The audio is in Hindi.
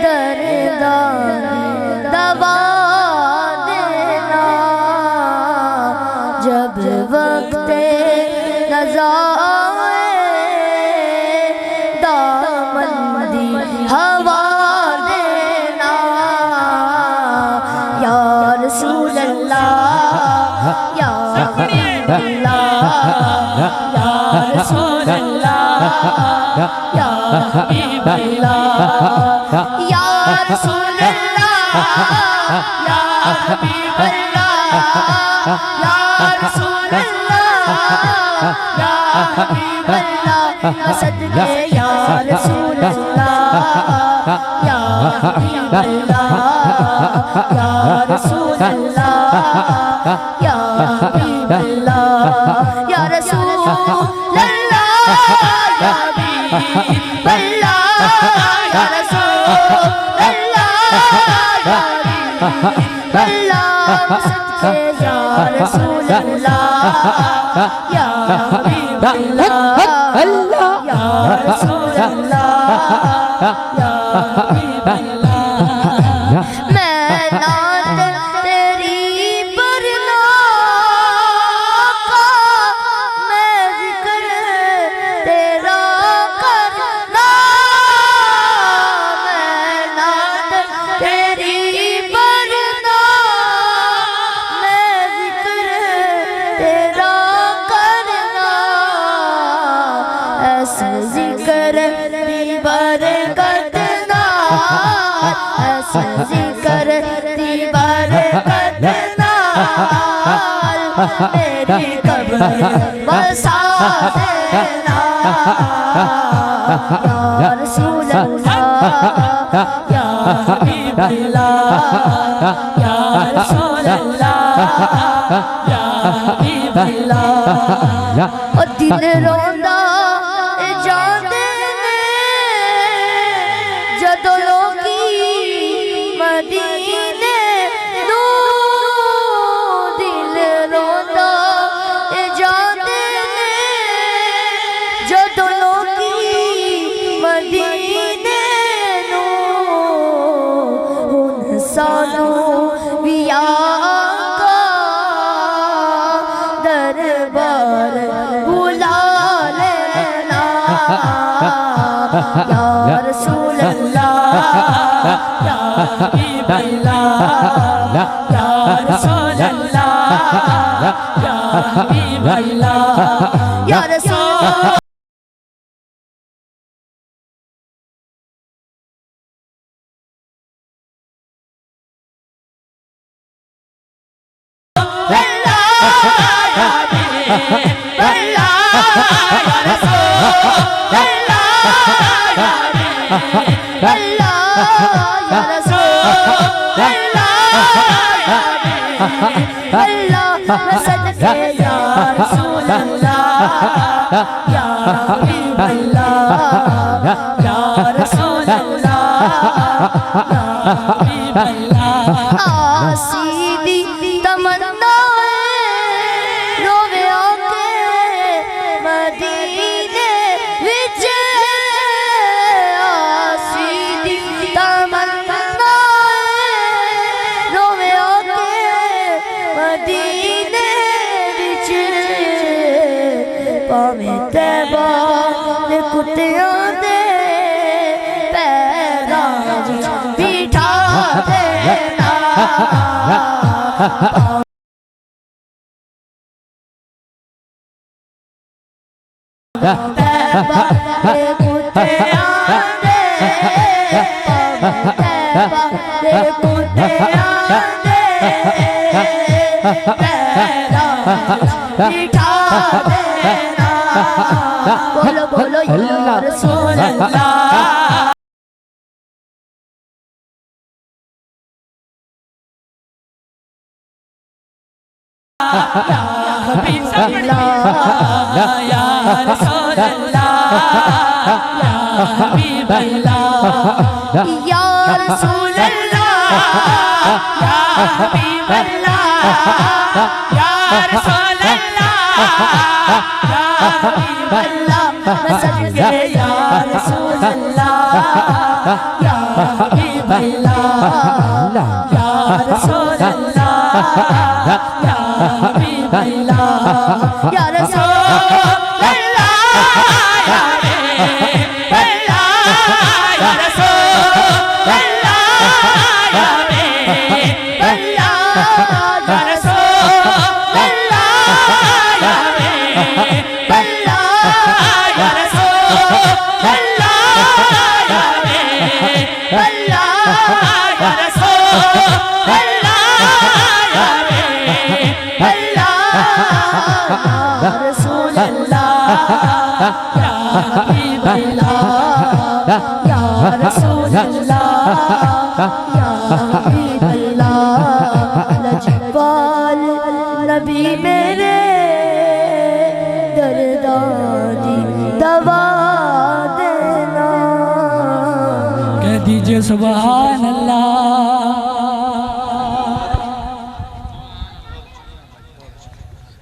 दर्द दवा देना जब वक्त रज़ा दामंदी हवा देना या रसूल अल्लाह या हबीब अल्लाह या रसूल अल्लाह या हबीब अल्लाह या रसूल अल्लाह या हबीब अल्लाह या रसूल अल्लाह या हबीब अल्लाह सदके या रसूल अल्लाह या हबीब अल्लाह या रसूल अल्लाह या हबीब अल्लाह या रसूल अल्लाह या हबीब अल्लाह या रसूल अल्लाह या हबीब अल्लाह सदके या रसूल अल्लाह या हबीब अल्लाह या रसूल अल्लाह या हबीब अल्लाह मैं नात तेरी बरना का मैं जिक्र तेरा करना मैं नात तेरी बरना मैं जिक्र तेरा करना ऐसा जिक्र दी बरकत ना ऐसा जिक्र दी बरकत ना मेरी कब्र बसा देना या रसूल अल्लाह या हबीब अल्लाह या रसूल अल्लाह या हबीब अल्लाह और दिल रोंदा जाते ने जदों लोगी मदीने नू दिल रोंदा जाते ने जदों लोगी मदीने नू हुन सानू भी आका दरबार बुला लेना या रसूल अल्लाह या हबीब अल्लाह या रसूल अल्लाह या हबीब अल्लाह या रसूल सदके या रसूल अल्लाह या हबीब अल्लाह या रसूल अल्लाह या हबीब अल्लाह आसीदी तमन्ना रोवे आके मदीने विच आसीदी तमन्ना रोवे आके मदीने विच भावें तैबा दे कुत्तियां दे पैरां विच बिठा देना तैबा दे कुत्तियां दे तैबा दे कुत्तियां दे पैरां बिठा देना बोलो बोलो या रसूल अल्लाह या हबीब अल्लाह या रसूल अल्लाह या हबीब अल्लाह या रसूल अल्लाह या हबीब अल्लाह या रसूल अल्लाह या हबीब अल्लाह सदके या रसूल अल्लाह या हबीब अल्लाह या रसूल अल्लाह या हबीब अल्लाह या रसूल अल्लाह या हबीब अल्लाह या रसूल अल्लाह या हबीब अल्लाह या रसूल अल्लाह या हबीब अल्लाह या रसूल अल्लाह या हबीब अल्लाह या रसूल अल्लाह या हबीब अल्लाह या रसूल अल्लाह या हबीब अल्लाह या रसूल अल्लाह या हबीब अल्लाह लजपाल नबी मेरे दर्दादी दवा देना। कह दीजिए सुभान अल्लाह।